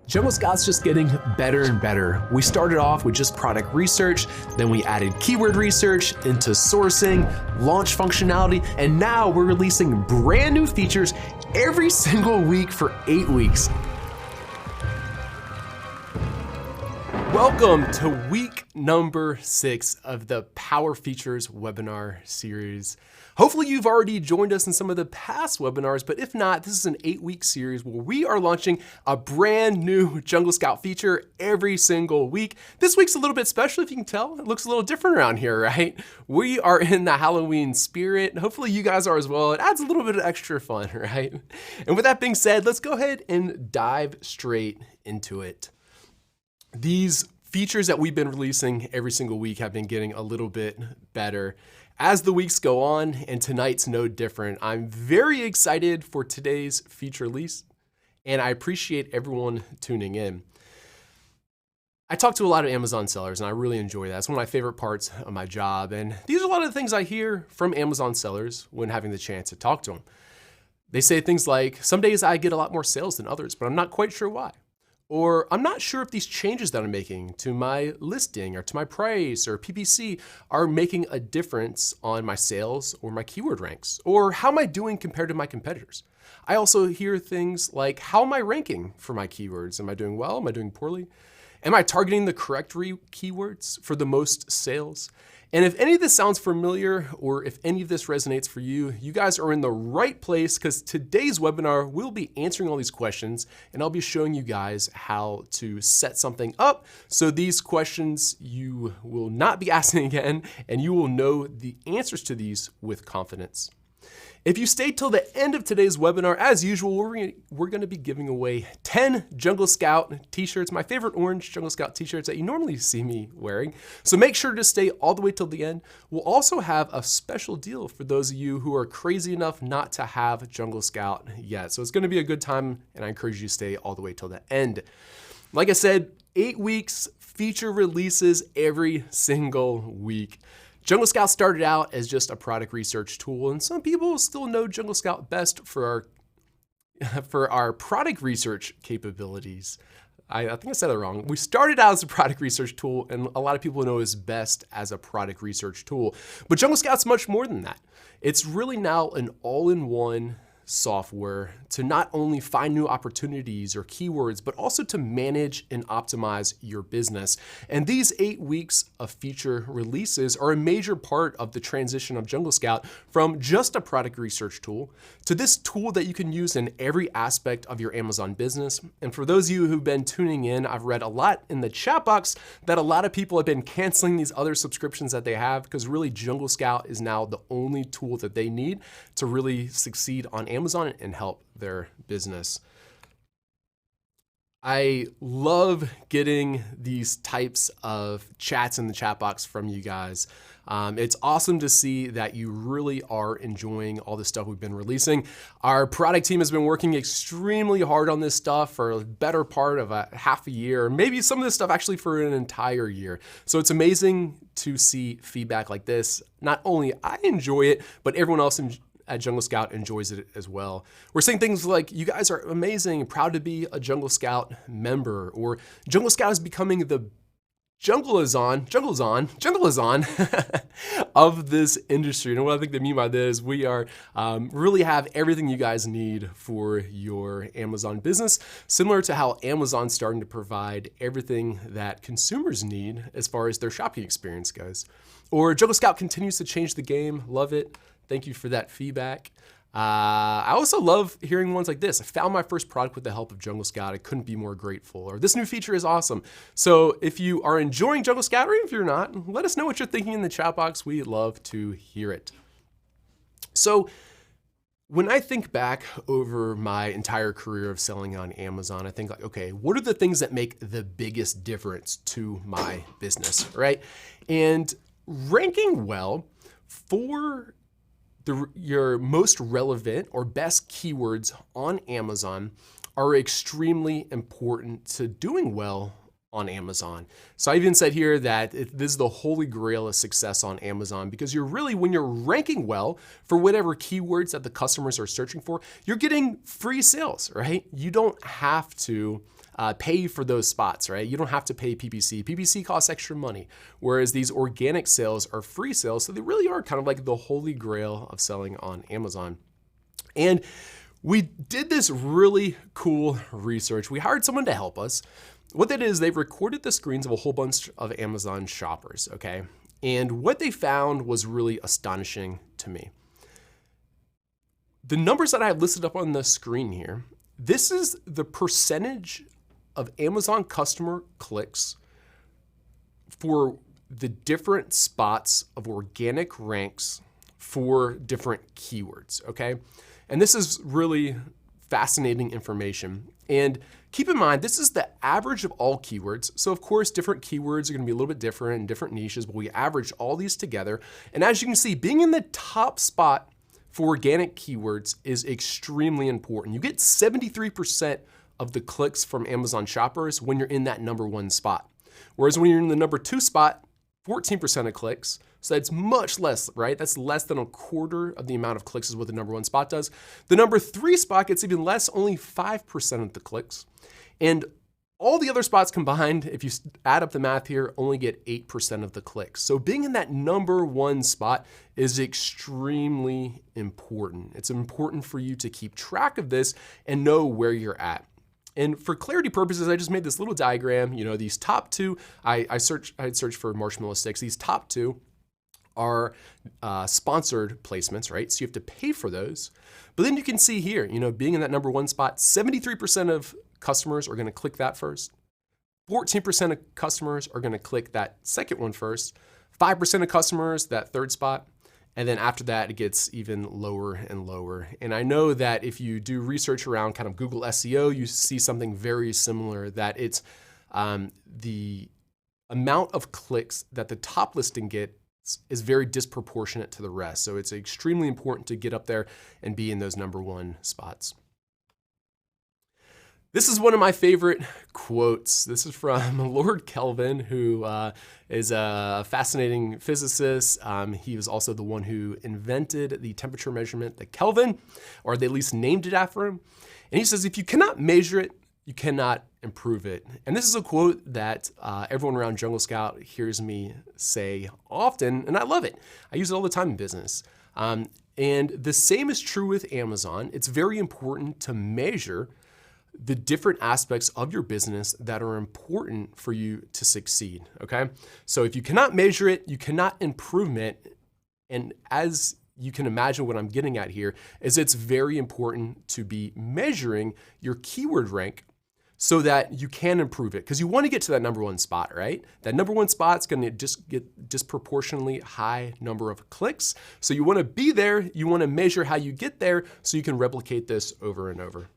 Jungle Scout's just getting better and better. We started off with just product research, then we added keyword research into sourcing, launch functionality, and now we're releasing brand new features every single week for 8 weeks. Welcome to week number 6 of the Power Features webinar series. Hopefully you've already joined us in some of the past webinars, but if not, this is an 8-week series where we are launching a brand new Jungle Scout feature every single week. This week's a little bit special, if you can tell. It looks a little different around here, right? We are in the Halloween spirit. Hopefully you guys are as well. It adds a little bit of extra fun, right? And with that being said, let's go ahead and dive straight into it. These features that we've been releasing every single week have been getting a little bit better as the weeks go on, and tonight's no different. I'm very excited for today's feature release, and I appreciate everyone tuning in. I talk to a lot of Amazon sellers, and I really enjoy that. It's one of my favorite parts of my job, and these are a lot of the things I hear from Amazon sellers when having the chance to talk to them. They say things like, some days I get a lot more sales than others, but I'm not quite sure why. Or I'm not sure if these changes that I'm making to my listing or to my price or PPC are making a difference on my sales or my keyword ranks, or how am I doing compared to my competitors? I also hear things like, how am I ranking for my keywords? Am I doing well? Am I doing poorly? Am I targeting the correct keywords for the most sales? And if any of this sounds familiar, or if any of this resonates for you, you guys are in the right place, because today's webinar, we'll be answering all these questions, and I'll be showing you guys how to set something up so these questions you will not be asking again, and you will know the answers to these with confidence. If you stay till the end of today's webinar, as usual, we're going to be giving away 10 Jungle Scout t-shirts, my favorite orange Jungle Scout t-shirts that you normally see me wearing. So make sure to stay all the way till the end. We'll also have a special deal for those of you who are crazy enough not to have Jungle Scout yet. So it's going to be a good time, and I encourage you to stay all the way till the end. Like I said, 8 weeks, feature releases every single week. Jungle Scout started out as just a product research tool, and some people still know Jungle Scout best for our product research capabilities. I think I said it wrong. We started out as a product research tool, and a lot of people know it best as a product research tool. But Jungle Scout's much more than that. It's really now an all-in-one software to not only find new opportunities or keywords, but also to manage and optimize your business. And these 8 weeks of feature releases are a major part of the transition of Jungle Scout from just a product research tool to this tool that you can use in every aspect of your Amazon business. And for those of you who've been tuning in, I've read a lot in the chat box that a lot of people have been canceling these other subscriptions that they have, because really Jungle Scout is now the only tool that they need to really succeed on Amazon and help their business. I love getting these types of chats in the chat box from you guys. It's awesome to see that you really are enjoying all the stuff we've been releasing. Our product team has been working extremely hard on this stuff for a better part of a half a year, maybe some of this stuff actually for an entire year. So it's amazing to see feedback like this. Not only I enjoy it, but everyone else at Jungle Scout enjoys it as well. We're saying things like, you guys are amazing, proud to be a Jungle Scout member, or Jungle Scout is becoming the jungle is on of this industry. And what I think they mean by this, we are really have everything you guys need for your Amazon business, similar to how Amazon's starting to provide everything that consumers need as far as their shopping experience goes. Or Jungle Scout continues to change the game, love it. Thank you for that feedback. I also love hearing ones like this. I found my first product with the help of Jungle Scout. I couldn't be more grateful. Or this new feature is awesome. So if you are enjoying Jungle Scout, or if you're not, let us know what you're thinking in the chat box. We love to hear it. So when I think back over my entire career of selling on Amazon, I think like, okay, what are the things that make the biggest difference to my business, right? And ranking well for your most relevant or best keywords on Amazon are extremely important to doing well on Amazon. So I even said here that this is the holy grail of success on Amazon, because when you're ranking well for whatever keywords that the customers are searching for, you're getting free sales, right? You don't have to pay for those spots, right? You don't have to pay PPC. PPC costs extra money, whereas these organic sales are free sales. So they really are kind of like the holy grail of selling on Amazon. And we did this really cool research. We hired someone to help us. What they did is they recorded the screens of a whole bunch of Amazon shoppers, okay? And what they found was really astonishing to me. The numbers that I have listed up on the screen here, this is the percentage of Amazon customer clicks for the different spots of organic ranks for different keywords, okay? And this is really fascinating information. And keep in mind, this is the average of all keywords. So of course, different keywords are gonna be a little bit different in different niches, but we averaged all these together. And as you can see, being in the top spot for organic keywords is extremely important. You get 73% of the clicks from Amazon shoppers when you're in that number one spot. Whereas when you're in the number two spot, 14% of clicks. So that's much less, right? That's less than a quarter of the amount of clicks is what the number one spot does. The number three spot gets even less, only 5% of the clicks. And all the other spots combined, if you add up the math here, only get 8% of the clicks. So being in that number one spot is extremely important. It's important for you to keep track of this and know where you're at. And for clarity purposes, I just made this little diagram. You know, these top two, I had searched for marshmallow sticks. These top two are sponsored placements, right? So you have to pay for those. But then you can see here, you know, being in that number one spot, 73% of customers are gonna click that first. 14% of customers are gonna click that second one first. 5% of customers, that third spot. And then after that, it gets even lower and lower. And I know that if you do research around kind of Google SEO, you see something very similar, that it's the amount of clicks that the top listing gets is very disproportionate to the rest. So it's extremely important to get up there and be in those number one spots. This is one of my favorite quotes. This is from Lord Kelvin, who is a fascinating physicist. He was also the one who invented the temperature measurement, the Kelvin, or they at least named it after him. And he says, if you cannot measure it, you cannot improve it. And this is a quote that everyone around Jungle Scout hears me say often, and I love it. I use it all the time in business. And the same is true with Amazon. It's very important to measure the different aspects of your business that are important for you to succeed, okay? So if you cannot measure it, you cannot improve it. And as you can imagine, what I'm getting at here is it's very important to be measuring your keyword rank so that you can improve it, because you want to get to that number one spot, right? That number one spot's going to just get disproportionately high number of clicks. So you want to be there, you want to measure how you get there so you can replicate this over and over.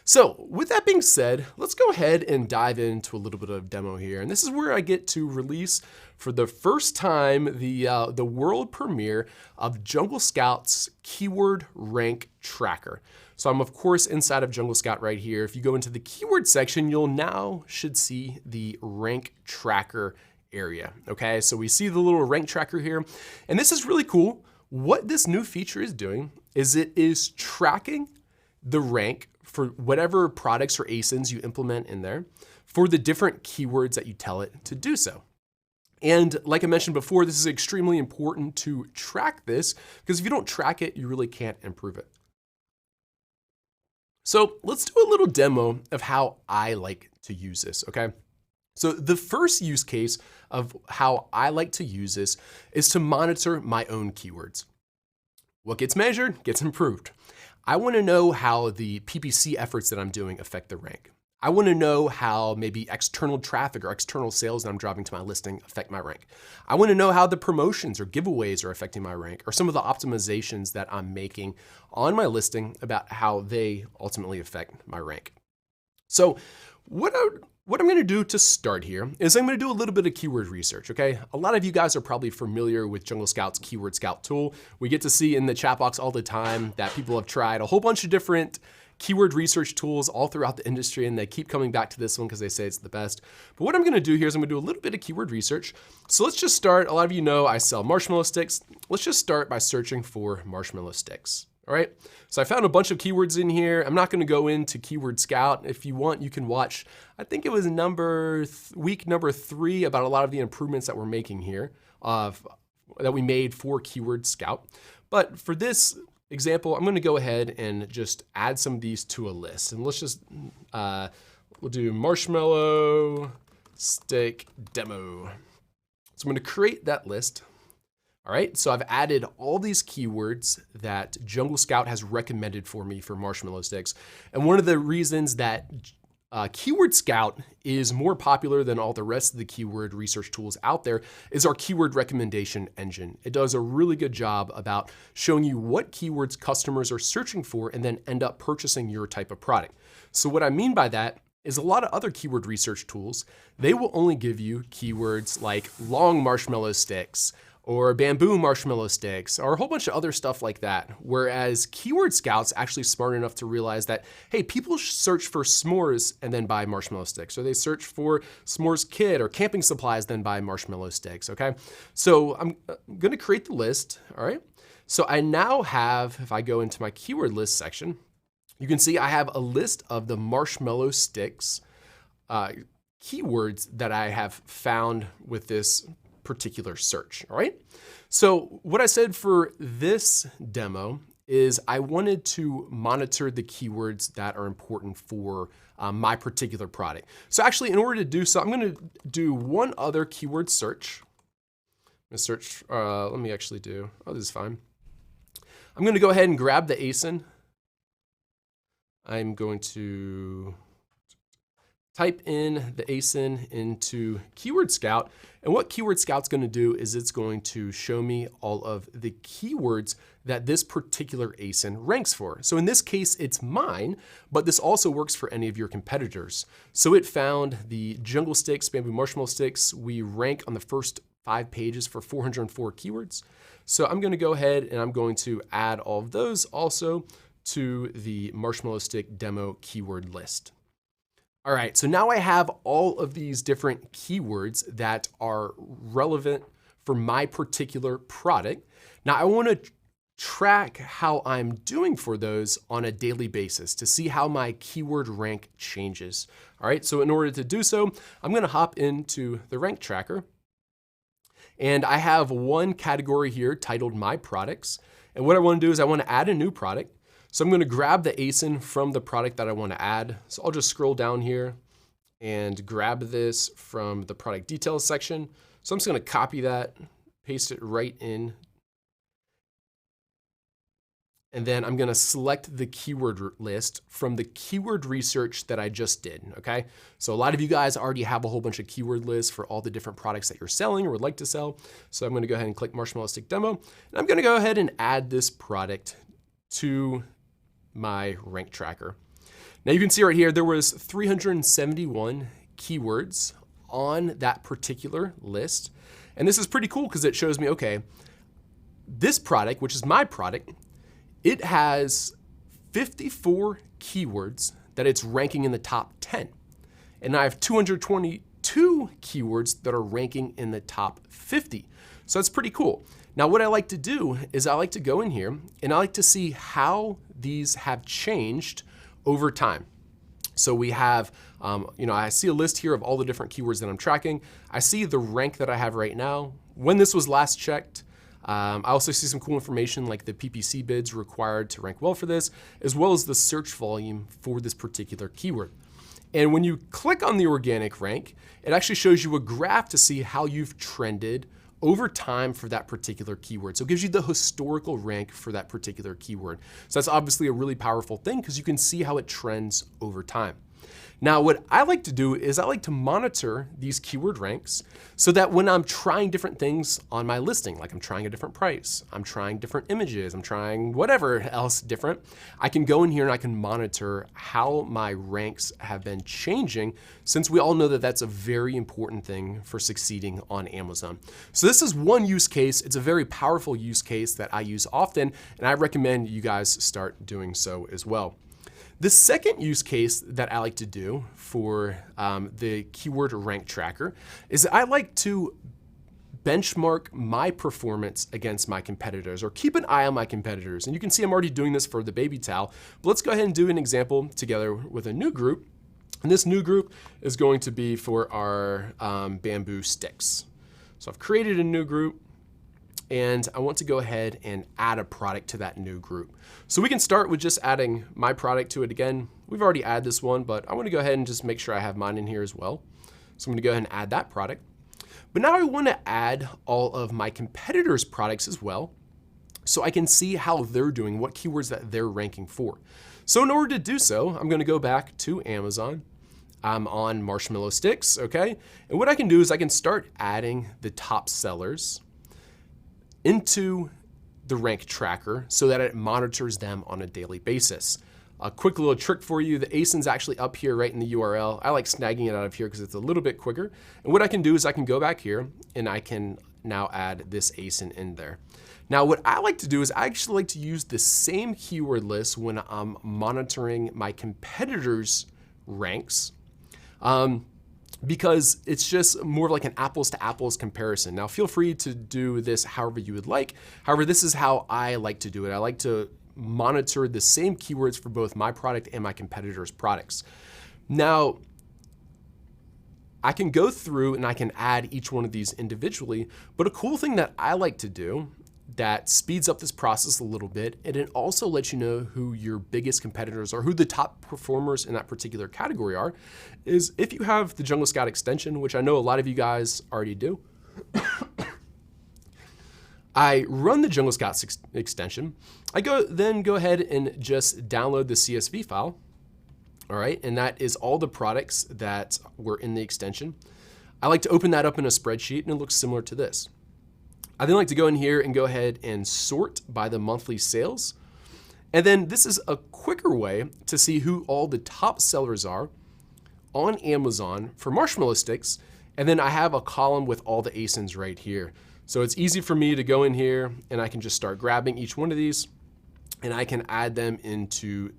So with that being said, let's go ahead and dive into a little bit of demo here. And this is where I get to release for the first time the world premiere of Jungle Scout's Keyword Rank Tracker. So I'm of course inside of Jungle Scout right here. If you go into the keyword section, you'll now should see the rank tracker area. Okay, so we see the little rank tracker here. And this is really cool. What this new feature is doing is it is tracking the rank for whatever products or ASINs you implement in there for the different keywords that you tell it to do so. And like I mentioned before, this is extremely important to track this, because if you don't track it, you really can't improve it. So let's do a little demo of how I like to use this, okay? So the first use case of how I like to use this is to monitor my own keywords. What gets measured gets improved. I want to know how the PPC efforts that I'm doing affect the rank. I want to know how maybe external traffic or external sales that I'm driving to my listing affect my rank. I want to know how the promotions or giveaways are affecting my rank, or some of the optimizations that I'm making on my listing about how they ultimately affect my rank. So what I'm going to do to start here is I'm going to do a little bit of keyword research, okay? A lot of you guys are probably familiar with Jungle Scout's Keyword Scout tool. We get to see in the chat box all the time that people have tried a whole bunch of different keyword research tools all throughout the industry, and they keep coming back to this one because they say it's the best. But what I'm gonna do here is I'm gonna do a little bit of keyword research. So let's just start. A lot of you know I sell marshmallow sticks. Let's just start by searching for marshmallow sticks. All right, so I found a bunch of keywords in here. I'm not gonna go into Keyword Scout. If you want, you can watch, I think it was week number 3 about a lot of the improvements that we're making here, that we made for Keyword Scout. But for this example, I'm gonna go ahead and just add some of these to a list. And let's just, we'll do marshmallow stick demo. So I'm gonna create that list. All right, so I've added all these keywords that Jungle Scout has recommended for me for marshmallow sticks. And one of the reasons that Keyword Scout is more popular than all the rest of the keyword research tools out there is our keyword recommendation engine. It does a really good job about showing you what keywords customers are searching for and then end up purchasing your type of product. So what I mean by that is a lot of other keyword research tools, they will only give you keywords like long marshmallow sticks, or bamboo marshmallow sticks, or a whole bunch of other stuff like that. Whereas Keyword Scout's actually smart enough to realize that, hey, people search for s'mores and then buy marshmallow sticks, or they search for s'mores kit or camping supplies, then buy marshmallow sticks, okay? So I'm gonna create the list, all right? So I now have, if I go into my keyword list section, you can see I have a list of the marshmallow sticks keywords that I have found with this particular search, all right? So what I said for this demo is I wanted to monitor the keywords that are important for my particular product. So actually, in order to do so, I'm gonna do one other keyword search. I'm gonna search, let me actually do, oh, this is fine. I'm gonna go ahead and grab the ASIN. I'm going to type in the ASIN into Keyword Scout. And what Keyword Scout's gonna do is it's going to show me all of the keywords that this particular ASIN ranks for. So in this case, it's mine, but this also works for any of your competitors. So it found the jungle sticks, bamboo marshmallow sticks. We rank on the first 5 pages for 404 keywords. So I'm gonna go ahead and I'm going to add all of those also to the marshmallow stick demo keyword list. All right, so now I have all of these different keywords that are relevant for my particular product. Now I wanna track how I'm doing for those on a daily basis to see how my keyword rank changes. All right, so in order to do so, I'm gonna hop into the rank tracker. And I have one category here titled My Products. And what I wanna do is I wanna add a new product. So I'm gonna grab the ASIN from the product that I wanna add. So I'll just scroll down here and grab this from the product details section. So I'm just gonna copy that, paste it right in. And then I'm gonna select the keyword list from the keyword research that I just did, okay? So a lot of you guys already have a whole bunch of keyword lists for all the different products that you're selling or would like to sell. So I'm gonna go ahead and click Marshmallow Stick Demo. And I'm gonna go ahead and add this product to my rank tracker. Now you can see right here, there was 371 keywords on that particular list. And this is pretty cool because it shows me, okay, this product, which is my product, it has 54 keywords that it's ranking in the top 10. And I have 222 keywords that are ranking in the top 50. So that's pretty cool. Now what I like to do is I like to go in here and I like to see how these have changed over time. So we have, I see a list here of all the different keywords that I'm tracking. I see the rank that I have right now, when this was last checked. I also see some cool information like the PPC bids required to rank well for this, as well as the search volume for this particular keyword. And when you click on the organic rank, it actually shows you a graph to see how you've trended over time for that particular keyword. So it gives you the historical rank for that particular keyword. So that's obviously a really powerful thing because you can see how it trends over time. Now, what I like to do is I like to monitor these keyword ranks so that when I'm trying different things on my listing, like I'm trying a different price, I'm trying different images, I'm trying whatever else different, I can go in here and I can monitor how my ranks have been changing, since we all know that that's a very important thing for succeeding on Amazon. So this is one use case. It's a very powerful use case that I use often, and I recommend you guys start doing so as well. The second use case that I like to do for the keyword rank tracker is I like to benchmark my performance against my competitors, or keep an eye on my competitors. And you can see I'm already doing this for the baby towel, but let's go ahead and do an example together with a new group. And this new group is going to be for our bamboo sticks. So I've created a new group, and I want to go ahead and add a product to that new group. So we can start with just adding my product to it again. We've already added this one, but I want to go ahead and just make sure I have mine in here as well. So I'm going to go ahead and add that product. But now I want to add all of my competitors' products as well, so I can see how they're doing, what keywords that they're ranking for. So in order to do so, I'm going to go back to Amazon. I'm on marshmallow sticks, okay? And what I can do is I can start adding the top sellers into the rank tracker so that it monitors them on a daily basis. A quick little trick for you, the ASIN's actually up here right in the URL. I like snagging it out of here because it's a little bit quicker. And what I can do is I can go back here and I can now add this ASIN in there. Now what I like to do is I actually like to use the same keyword list when I'm monitoring my competitors' ranks. Because it's just more of like an apples to apples comparison. Now feel free to do this however you would like. However, this is how I like to do it. I like to monitor the same keywords for both my product and my competitors' products. Now, I can go through and I can add each one of these individually, but a cool thing that I like to do that speeds up this process a little bit, and it also lets you know who your biggest competitors are, who the top performers in that particular category are, is if you have the Jungle Scout extension, which I know a lot of you guys already do. I run the Jungle Scout extension. I then go ahead and just download the CSV file. All right, and that is all the products that were in the extension. I like to open that up in a spreadsheet, and it looks similar to this. I then like to go in here and go ahead and sort by the monthly sales. And then this is a quicker way to see who all the top sellers are on Amazon for marshmallow sticks. And then I have a column with all the ASINs right here. So it's easy for me to go in here and I can just start grabbing each one of these and I can add them into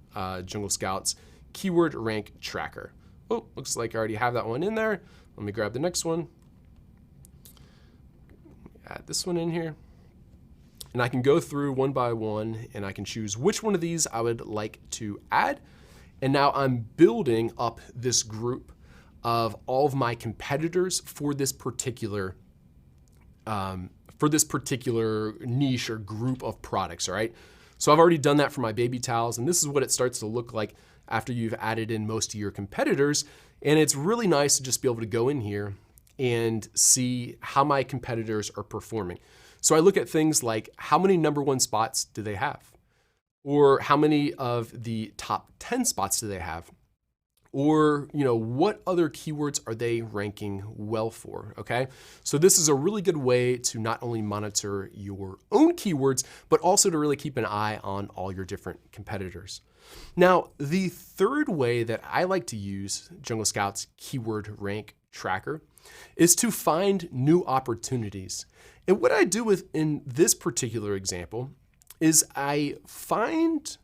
Jungle Scout's keyword rank tracker. Oh, looks like I already have that one in there. Let me grab the next one. Add this one in here. And I can go through one by one and I can choose which one of these I would like to add. And now I'm building up this group of all of my competitors for this particular niche or group of products, all right? So I've already done that for my baby towels, and this is what it starts to look like after you've added in most of your competitors. And it's really nice to just be able to go in here and see how my competitors are performing. So I look at things like how many #1 spots do they have? Or how many of the top 10 spots do they have? Or, what other keywords are they ranking well for, okay? So this is a really good way to not only monitor your own keywords, but also to really keep an eye on all your different competitors. Now, the third way that I like to use Jungle Scout's keyword rank tracker is to find new opportunities. And what I do in this particular example is I find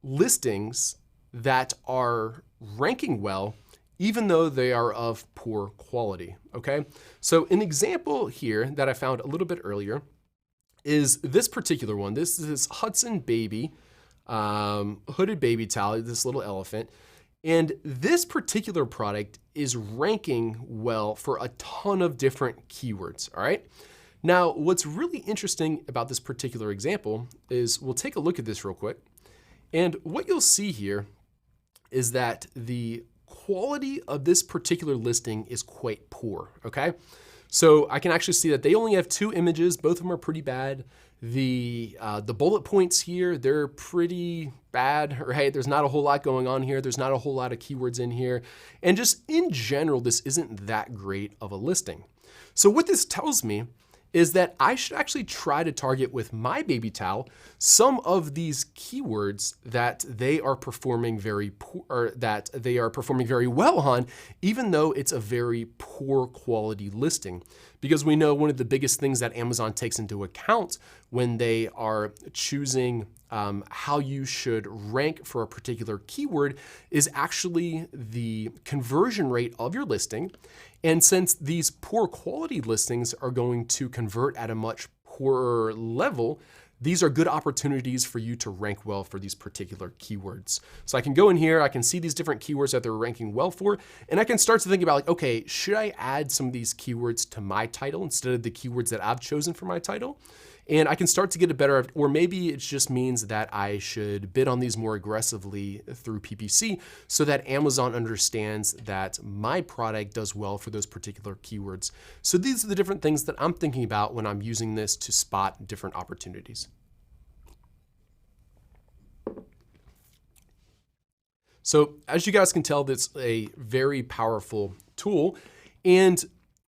listings that are ranking well, even though they are of poor quality, okay? So an example here that I found a little bit earlier is this particular one. This is Hudson Baby, hooded baby towel, this little elephant. And this particular product is ranking well for a ton of different keywords, all right? Now, what's really interesting about this particular example is we'll take a look at this real quick. And what you'll see here is that the quality of this particular listing is quite poor, okay? So I can actually see that they only have 2 images. Both of them are pretty bad. The bullet points here, they're pretty bad, right? There's not a whole lot going on here. There's not a whole lot of keywords in here. And just in general, this isn't that great of a listing. So what this tells me is that I should actually try to target with my baby towel some of these keywords that they are performing very poor, or that they are performing very well on, even though it's a very poor quality listing. because we know one of the biggest things that Amazon takes into account when they are choosing how you should rank for a particular keyword is actually the conversion rate of your listing. And since these poor quality listings are going to convert at a much poorer level, these are good opportunities for you to rank well for these particular keywords. So I can go in here, I can see these different keywords that they're ranking well for, and I can start to think about like, okay, should I add some of these keywords to my title instead of the keywords that I've chosen for my title? And I can start to get a better, or maybe it just means that I should bid on these more aggressively through PPC so that Amazon understands that my product does well for those particular keywords. So these are the different things that I'm thinking about when I'm using this to spot different opportunities. So as you guys can tell, that's a very powerful tool. And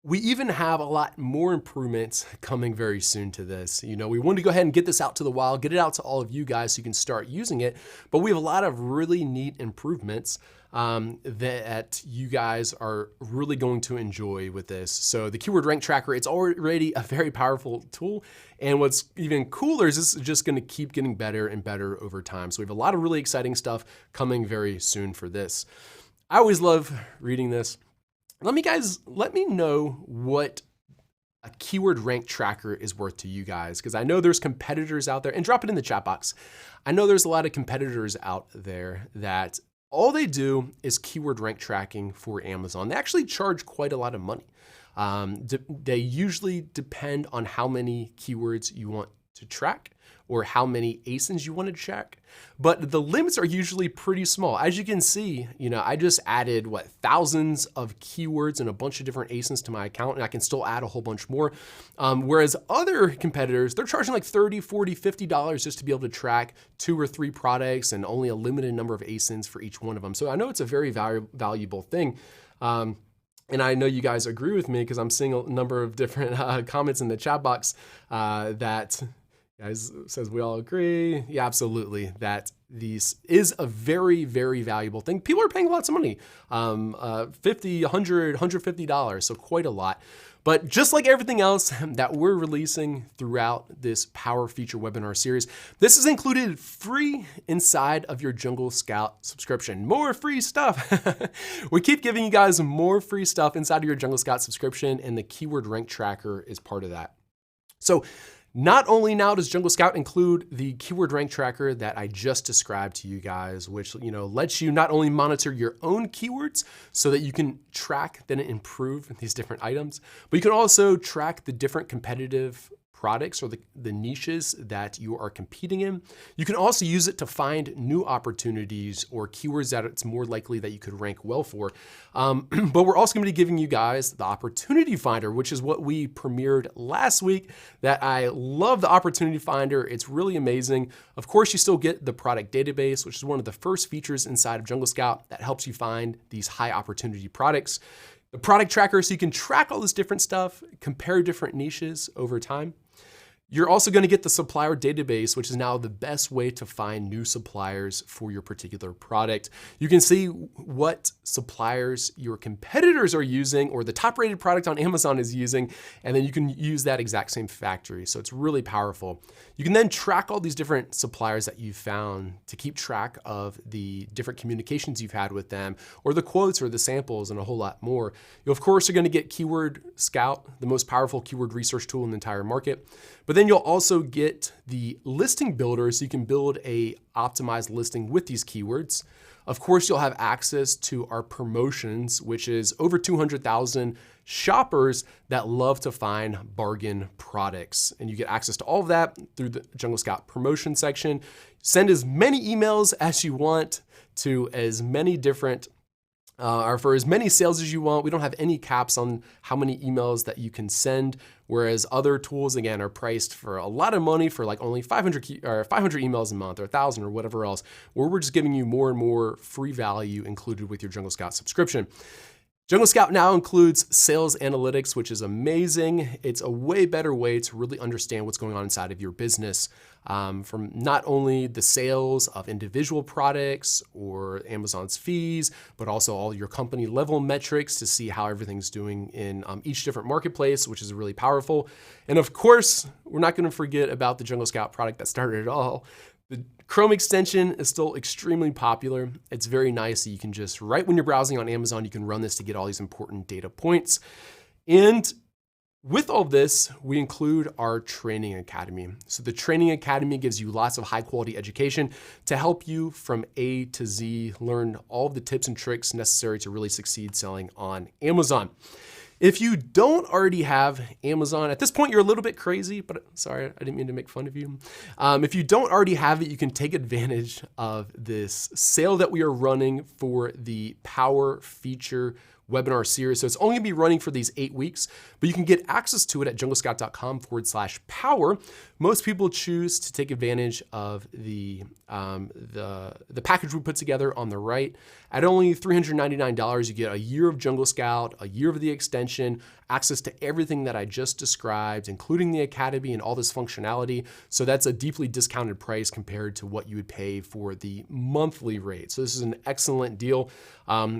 we even have a lot more improvements coming very soon to this. You know, we wanted to go ahead and get this out to the wild, get it out to all of you guys so you can start using it. But we have a lot of really neat improvements that you guys are really going to enjoy with this. So the keyword rank tracker, it's already a very powerful tool. And what's even cooler is this is just going to keep getting better and better over time. So we have a lot of really exciting stuff coming very soon for this. I always love reading this. Let me know what a keyword rank tracker is worth to you guys, because I know there's competitors out there, and drop it in the chat box. I know there's a lot of competitors out there that all they do is keyword rank tracking for Amazon. They actually charge quite a lot of money. They usually depend on how many keywords you want to track or how many ASINs you want to check, but the limits are usually pretty small. As you can see, you know, I just added thousands of keywords and a bunch of different ASINs to my account, and I can still add a whole bunch more. Whereas other competitors, they're charging like $30, $40, $50 just to be able to track 2 or 3 products and only a limited number of ASINs for each one of them. So I know it's a very valuable thing. And I know you guys agree with me because I'm seeing a number of different comments in the chat box that guys says we all agree. Yeah, absolutely. That this is a very, very valuable thing. People are paying lots of money, $50, $100, $150, so quite a lot. But just like everything else that we're releasing throughout this Power Feature webinar series, this is included free inside of your Jungle Scout subscription. More free stuff. We keep giving you guys more free stuff inside of your Jungle Scout subscription, and the keyword rank tracker is part of that. So not only now does Jungle Scout include the keyword rank tracker that I just described to you guys, which lets you not only monitor your own keywords so that you can track then improve these different items, but you can also track the different competitive products or the niches that you are competing in. You can also use it to find new opportunities or keywords that it's more likely that you could rank well for. But we're also going to be giving you guys the Opportunity Finder, which is what we premiered last week. That I love the Opportunity Finder. It's really amazing. Of course, you still get the product database, which is one of the first features inside of Jungle Scout that helps you find these high opportunity products. The product tracker, so you can track all this different stuff, compare different niches over time. You're also going to get the supplier database, which is now the best way to find new suppliers for your particular product. You can see what suppliers your competitors are using or the top rated product on Amazon is using, and then you can use that exact same factory. So it's really powerful. You can then track all these different suppliers that you've found to keep track of the different communications you've had with them, or the quotes or the samples and a whole lot more. You, of course, are going to get Keyword Scout, the most powerful keyword research tool in the entire market. But then you'll also get the listing builder, so you can build a optimized listing with these keywords. Of course, you'll have access to our promotions, which is over 200,000 shoppers that love to find bargain products. And you get access to all of that through the Jungle Scout promotion section. Send as many emails as you want to as many different or for as many sales as you want. We don't have any caps on how many emails that you can send, whereas other tools, again, are priced for a lot of money for like only 500 emails a month or 1,000 or whatever else, where we're just giving you more and more free value included with your Jungle Scout subscription. Jungle Scout now includes sales analytics, which is amazing. It's a way better way to really understand what's going on inside of your business, from not only the sales of individual products or Amazon's fees, but also all your company level metrics to see how everything's doing in each different marketplace, which is really powerful. And of course, we're not going to forget about the Jungle Scout product that started it all. The Chrome extension is still extremely popular. It's very nice that you can just, right when you're browsing on Amazon, you can run this to get all these important data points. And with all this, we include our training academy. So the training academy gives you lots of high quality education to help you from A to Z learn all of the tips and tricks necessary to really succeed selling on Amazon. If you don't already have Amazon, at this point, you're a little bit crazy, but sorry, I didn't mean to make fun of you. If you don't already have it, you can take advantage of this sale that we are running for the Power Feature webinar series. So it's only gonna be running for these 8 weeks, but you can get access to it at junglescout.com/power. Most people choose to take advantage of the package we put together on the right. At only $399, you get a year of Jungle Scout, a year of the extension, access to everything that I just described, including the academy and all this functionality. So that's a deeply discounted price compared to what you would pay for the monthly rate. So this is an excellent deal.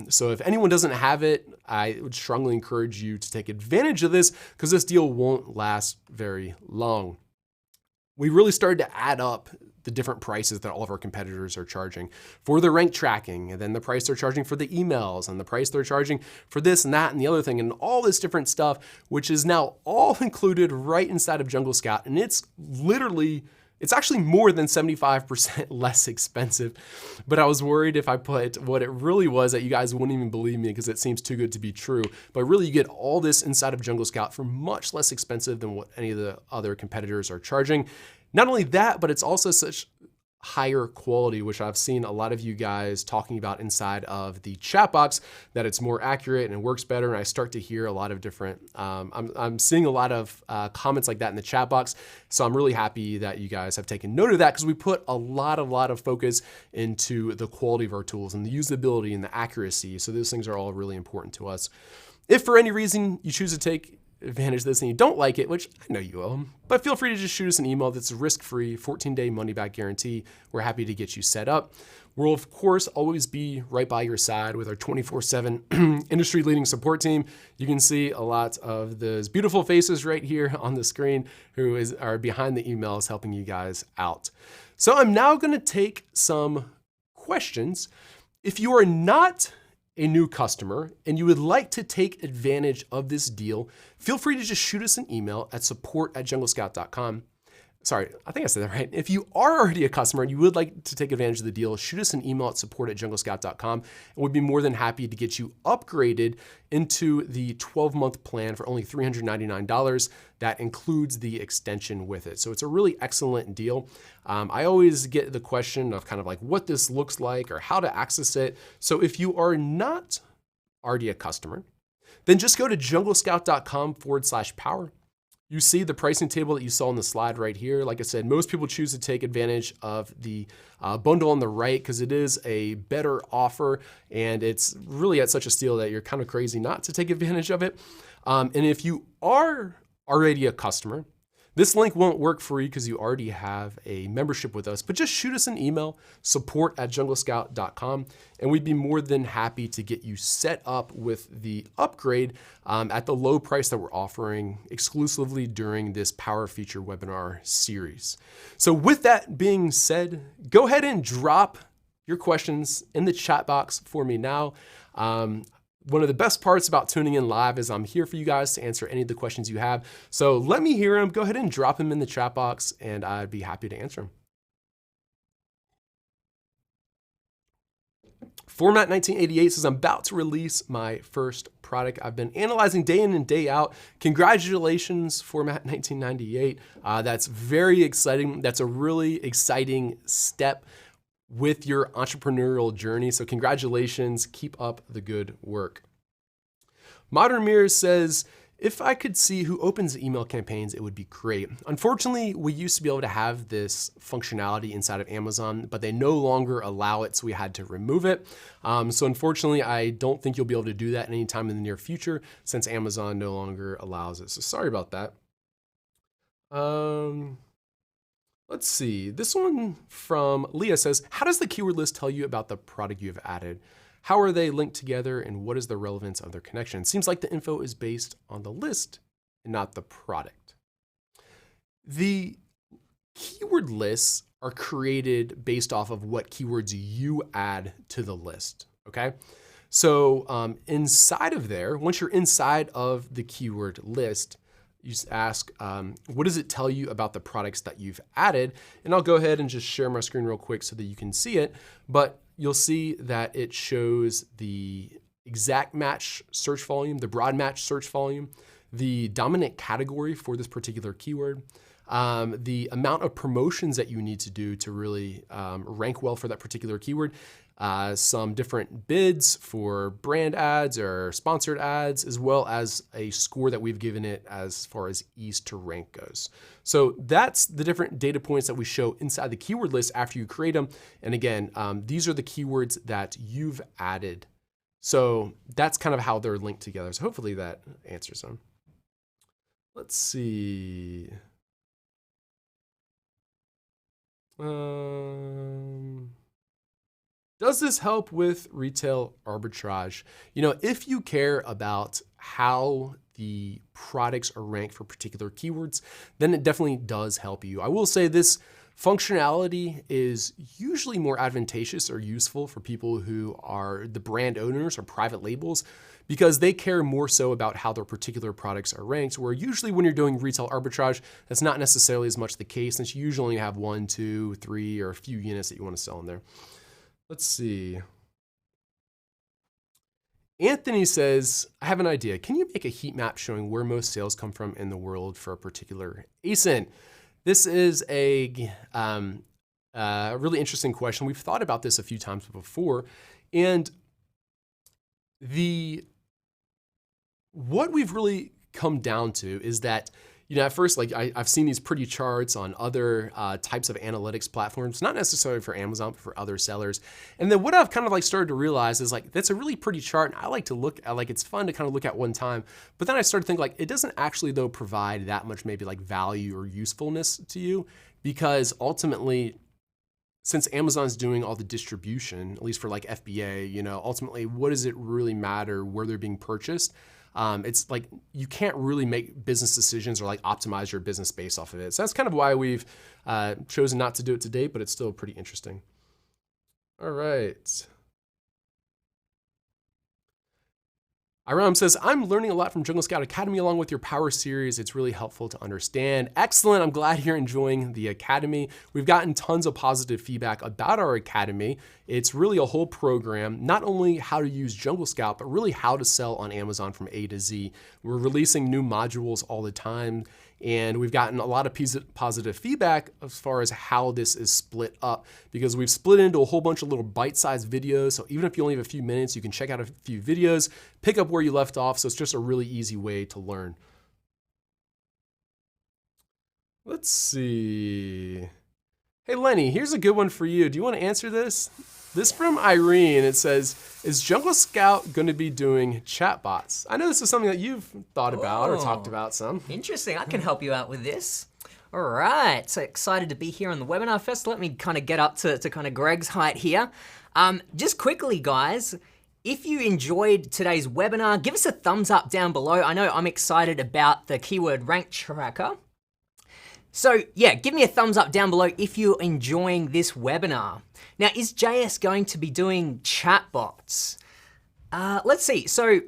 So if anyone doesn't have it, I would strongly encourage you to take advantage of this because this deal won't last very long. We really started to add up the different prices that all of our competitors are charging for the rank tracking, and then the price they're charging for the emails, and the price they're charging for this and that and the other thing, and all this different stuff, which is now all included right inside of Jungle Scout. And it's actually more than 75% less expensive. But I was worried if I put what it really was that you guys wouldn't even believe me because it seems too good to be true. But really you get all this inside of Jungle Scout for much less expensive than what any of the other competitors are charging. Not only that, but it's also such higher quality, which I've seen a lot of you guys talking about inside of the chat box, that it's more accurate and it works better. And I start to hear a lot of different, I'm seeing a lot of comments like that in the chat box. So I'm really happy that you guys have taken note of that because we put a lot of focus into the quality of our tools and the usability and the accuracy. So those things are all really important to us. If for any reason you choose to take advantage of this and you don't like it, which I know you will, but feel free to just shoot us an email. That's risk-free, 14-day money-back guarantee. We're happy to get you set up. We'll, of course, always be right by your side with our 24/7 industry-leading support team. You can see a lot of those beautiful faces right here on the screen who are behind the emails helping you guys out. So I'm now going to take some questions. If you are not a new customer and you would like to take advantage of this deal, feel free to just shoot us an email at support@junglescout.com. Sorry, I think I said that right. If you are already a customer and you would like to take advantage of the deal, shoot us an email at support@junglescout.com, and we'd be more than happy to get you upgraded into the 12-month plan for only $399. That includes the extension with it. So it's a really excellent deal. I always get the question of kind of like what this looks like or how to access it. So if you are not already a customer, then just go to junglescout.com/power. You see the pricing table that you saw on the slide right here. Like I said, most people choose to take advantage of the bundle on the right because it is a better offer and it's really at such a steal that you're kind of crazy not to take advantage of it. And if you are already a customer, this link won't work for you because you already have a membership with us, but just shoot us an email, support@junglescout.com, and we'd be more than happy to get you set up with the upgrade at the low price that we're offering exclusively during this Power Feature webinar series. So with that being said, go ahead and drop your questions in the chat box for me now. One of the best parts about tuning in live is I'm here for you guys to answer any of the questions you have. So let me hear them. Go ahead and drop them in the chat box and I'd be happy to answer them. Format 1988 says, I'm about to release my first product I've been analyzing day in and day out. Congratulations, Format 1998. That's very exciting. That's a really exciting step with your entrepreneurial journey. So congratulations, keep up the good work. Modern Mirror says, If I could see who opens the email campaigns, it would be great. Unfortunately, we used to be able to have this functionality inside of Amazon, but they no longer allow it, so we had to remove it. So unfortunately, I don't think you'll be able to do that anytime in the near future since Amazon no longer allows it. So sorry about that. Let's see. This one from Leah says, how does the keyword list tell you about the product you have added? How are they linked together and what is the relevance of their connection? It seems like the info is based on the list and not the product. The keyword lists are created based off of what keywords you add to the list, okay? So inside of there, once you're inside of the keyword list, you just ask, what does it tell you about the products that you've added? And I'll go ahead and just share my screen real quick so that you can see it. But you'll see that it shows the exact match search volume, the broad match search volume, the dominant category for this particular keyword, the amount of promotions that you need to do to really rank well for that particular keyword, some different bids for brand ads or sponsored ads, as well as a score that we've given it as far as ease to rank goes. So that's the different data points that we show inside the keyword list after you create them. And again, these are the keywords that you've added. So that's kind of how they're linked together. So hopefully that answers them. Let's see. Does this help with retail arbitrage? You know, if you care about how the products are ranked for particular keywords, then it definitely does help you. I will say this functionality is usually more advantageous or useful for people who are the brand owners or private labels because they care more so about how their particular products are ranked, where usually when you're doing retail arbitrage, that's not necessarily as much the case since you usually only have 1, 2, 3, or a few units that you want to sell in there. Let's see. Anthony says, I have an idea. Can you make a heat map showing where most sales come from in the world for a particular ASIN? This is a really interesting question. We've thought about this a few times before. And what we've really come down to is that, you know, at first, like I've seen these pretty charts on other types of analytics platforms, not necessarily for Amazon, but for other sellers. And then what I've kind of like started to realize is like, that's a really pretty chart. And I like to look at, like, it's fun to kind of look at one time. But then I started to think like, it doesn't actually though provide that much maybe like value or usefulness to you, because ultimately, since Amazon's doing all the distribution, at least for like FBA, you know, ultimately, what does it really matter where they're being purchased? It's like you can't really make business decisions or like optimize your business based off of it. So that's kind of why we've chosen not to do it today, but it's still pretty interesting. All right. Iram says, I'm learning a lot from Jungle Scout Academy along with your Power series. It's really helpful to understand. Excellent. I'm glad you're enjoying the Academy. We've gotten tons of positive feedback about our Academy. It's really a whole program, not only how to use Jungle Scout, but really how to sell on Amazon from A to Z. We're releasing new modules all the time, and we've gotten a lot of positive feedback as far as how this is split up, because we've split into a whole bunch of little bite-sized videos. So even if you only have a few minutes, you can check out a few videos, pick up where you left off. So it's just a really easy way to learn. Let's see. Hey, Lenny, here's a good one for you. Do you want to answer this? This from Irene. It says, is Jungle Scout going to be doing chatbots? I know this is something that you've thought about or talked about some. Interesting. I can help you out with this. All right. So excited to be here on the webinar. First, let me kind of get up to kind of Greg's height here. Just quickly, guys, if you enjoyed today's webinar, give us a thumbs up down below. I know I'm excited about the keyword rank tracker. So yeah, give me a thumbs up down below if you're enjoying this webinar. Now, is JS going to be doing chatbots? Let's see. So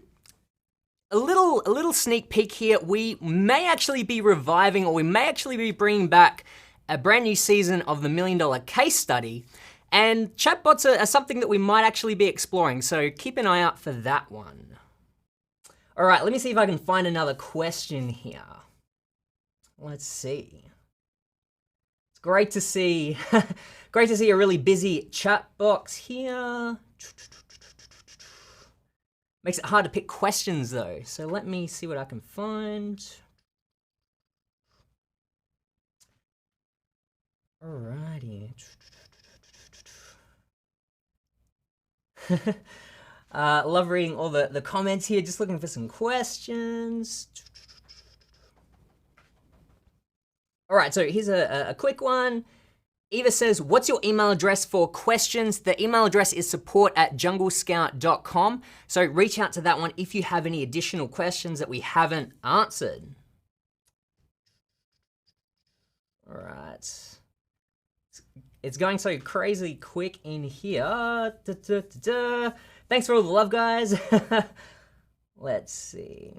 a little sneak peek here. We may actually be reviving, or we may actually be bringing back a brand new season of the $1 Million Case Study. And chatbots are something that we might actually be exploring. So keep an eye out for that one. All right, let me see if I can find another question here. Let's see. It's great to see, great to see a really busy chat box here. Makes it hard to pick questions though. So let me see what I can find. Alrighty. Love reading all the comments here, just looking for some questions. All right, so here's a quick one. Eva says, what's your email address for questions? The email address is support@junglescout.com. So reach out to that one if you have any additional questions that we haven't answered. All right. It's going so crazy quick in here. Thanks for all the love, guys. Let's see.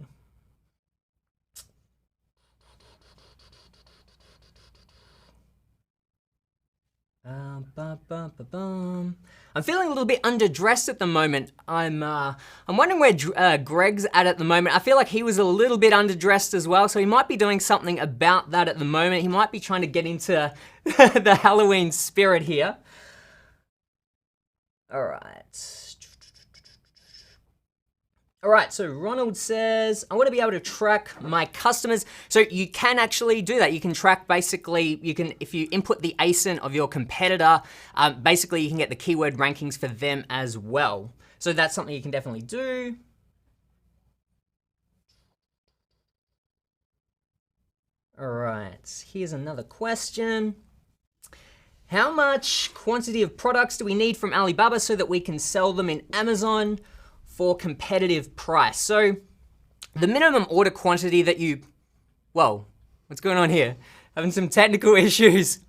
I'm feeling a little bit underdressed at the moment. I'm wondering where Greg's at the moment. I feel like he was a little bit underdressed as well, so he might be doing something about that at the moment. He might be trying to get into the Halloween spirit here. All right, so Ronald says, I want to be able to track my customers. So you can actually do that. You can track basically, if you input the ASIN of your competitor, basically you can get the keyword rankings for them as well. So that's something you can definitely do. All right, here's another question. How much quantity of products do we need from Alibaba so that we can sell them in Amazon for competitive price? So the minimum order quantity that whoa, what's going on here? Having some technical issues.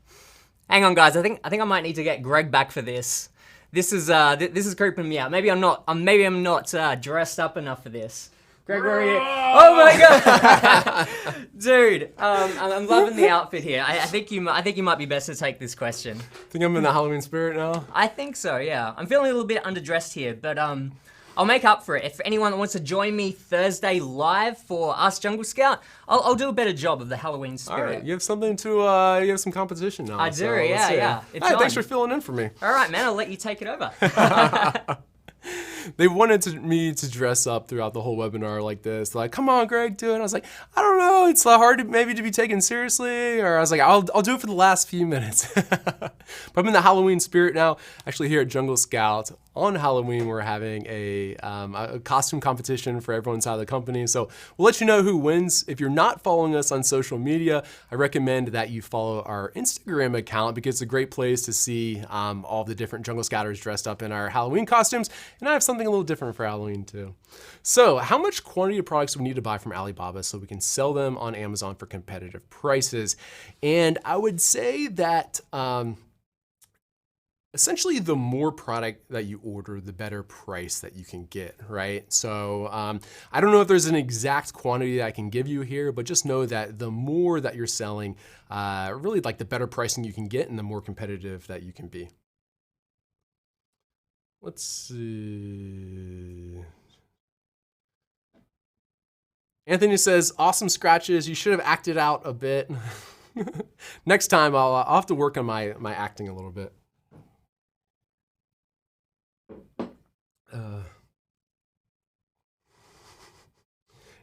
Hang on, guys. I think I might need to get Greg back for this. This is creeping me out. Maybe I'm not dressed up enough for this. Greg, where are you? Oh my god, dude! I'm loving the outfit here. I think you might be best to take this question. Think I'm in the Halloween spirit now? I think so. Yeah, I'm feeling a little bit underdressed here, but I'll make up for it. If anyone that wants to join me Thursday live for Ask Jungle Scout, I'll do a better job of the Halloween spirit. All right, you have something to, you have some competition now. I do, so yeah. Hey, thanks for filling in for me. All right, man, I'll let you take it over. They wanted me to dress up throughout the whole webinar like this. Like, come on, Greg, do it. I was like, I don't know. It's hard to be taken seriously. Or I was like, I'll do it for the last few minutes. But I'm in the Halloween spirit now. Actually, here at Jungle Scout, on Halloween, we're having a costume competition for everyone inside the company. So we'll let you know who wins. If you're not following us on social media, I recommend that you follow our Instagram account because it's a great place to see all the different Jungle Scouters dressed up in our Halloween costumes. And I have something a little different for Halloween too. So how much quantity of products do we need to buy from Alibaba so we can sell them on Amazon for competitive prices? And I would say that essentially the more product that you order, the better price that you can get, right? So I don't know if there's an exact quantity that I can give you here, but just know that the more that you're selling, really like the better pricing you can get and the more competitive that you can be. Let's see. Anthony says, awesome scratches. You should have acted out a bit. Next time I'll have to work on my acting a little bit.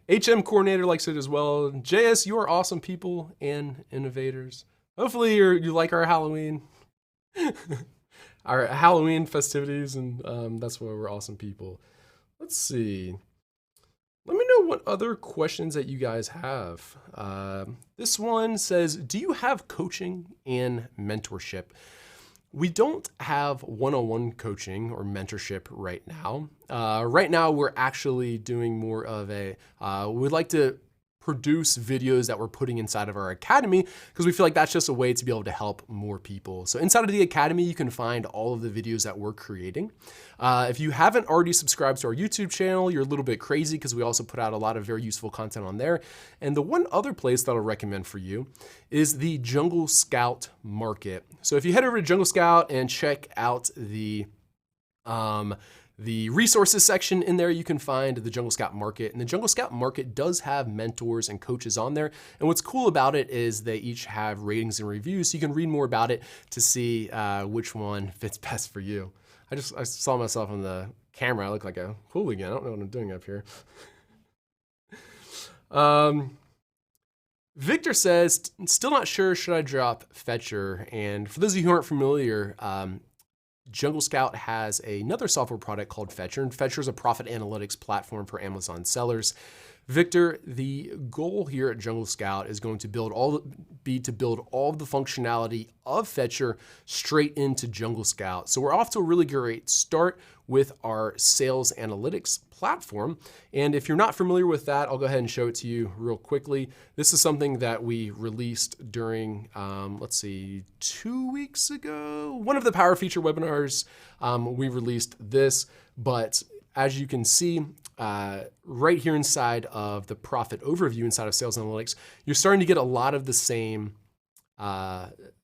HM coordinator likes it as well. JS, you are awesome people and innovators. Hopefully you like our Halloween. Our Halloween festivities, and that's why we're awesome people. Let's see. Let me know what other questions that you guys have. This one says, do you have coaching and mentorship? We don't have one-on-one coaching or mentorship right now. Right now, we're actually doing more of we'd like to produce videos that we're putting inside of our academy because we feel like that's just a way to be able to help more people. So inside of the academy, you can find all of the videos that we're creating. If you haven't already subscribed to our YouTube channel, you're a little bit crazy because we also put out a lot of very useful content on there. And the one other place that I'll recommend for you is the Jungle Scout Market. So if you head over to Jungle Scout and check out the resources section in there, you can find the Jungle Scout Market. And the Jungle Scout Market does have mentors and coaches on there. And what's cool about it is they each have ratings and reviews, so you can read more about it to see which one fits best for you. I saw myself on the camera. I look like a hooligan. I don't know what I'm doing up here. Victor says, still not sure, should I drop Fetcher? And for those of you who aren't familiar, Jungle Scout has another software product called Fetcher, and Fetcher is a profit analytics platform for Amazon sellers. Victor, the goal here at Jungle Scout is going to build all of the functionality of Fetcher straight into Jungle Scout. So we're off to a really great start with our sales analytics platform. And if you're not familiar with that, I'll go ahead and show it to you real quickly. This is something that we released during, 2 weeks ago. One of the Power Feature webinars, we released this, but as you can see, right here inside of the profit overview inside of Sales Analytics, you're starting to get a lot of the same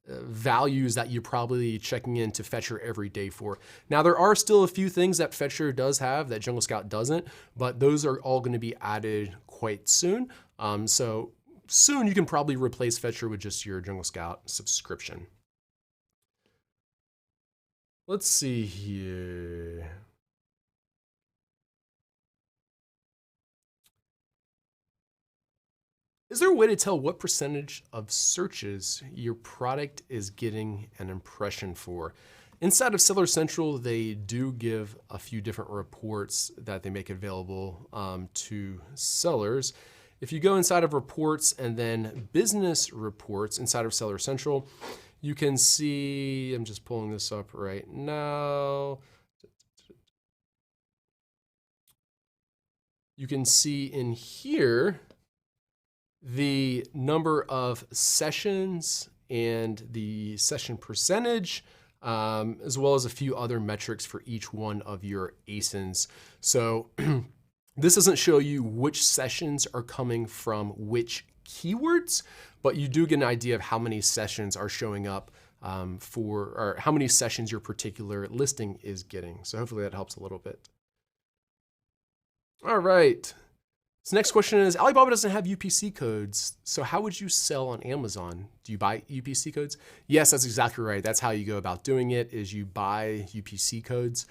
values that you're probably checking into Fetcher every day for. Now, there are still a few things that Fetcher does have that Jungle Scout doesn't, but those are all going to be added quite soon. So soon you can probably replace Fetcher with just your Jungle Scout subscription. Let's see here. Is there a way to tell what percentage of searches your product is getting an impression for? Inside of Seller Central, they do give a few different reports that they make available to sellers. If you go inside of reports and then business reports inside of Seller Central, you can see, I'm just pulling this up right now. You can see in here the number of sessions and the session percentage, as well as a few other metrics for each one of your ASINs. So this doesn't show you which sessions are coming from which keywords, but you do get an idea of how many sessions are showing up or how many sessions your particular listing is getting. So hopefully that helps a little bit. All right. So next question is, Alibaba doesn't have UPC codes, so how would you sell on Amazon? Do you buy UPC codes? Yes, that's exactly right. That's how you go about doing it, is you buy UPC codes.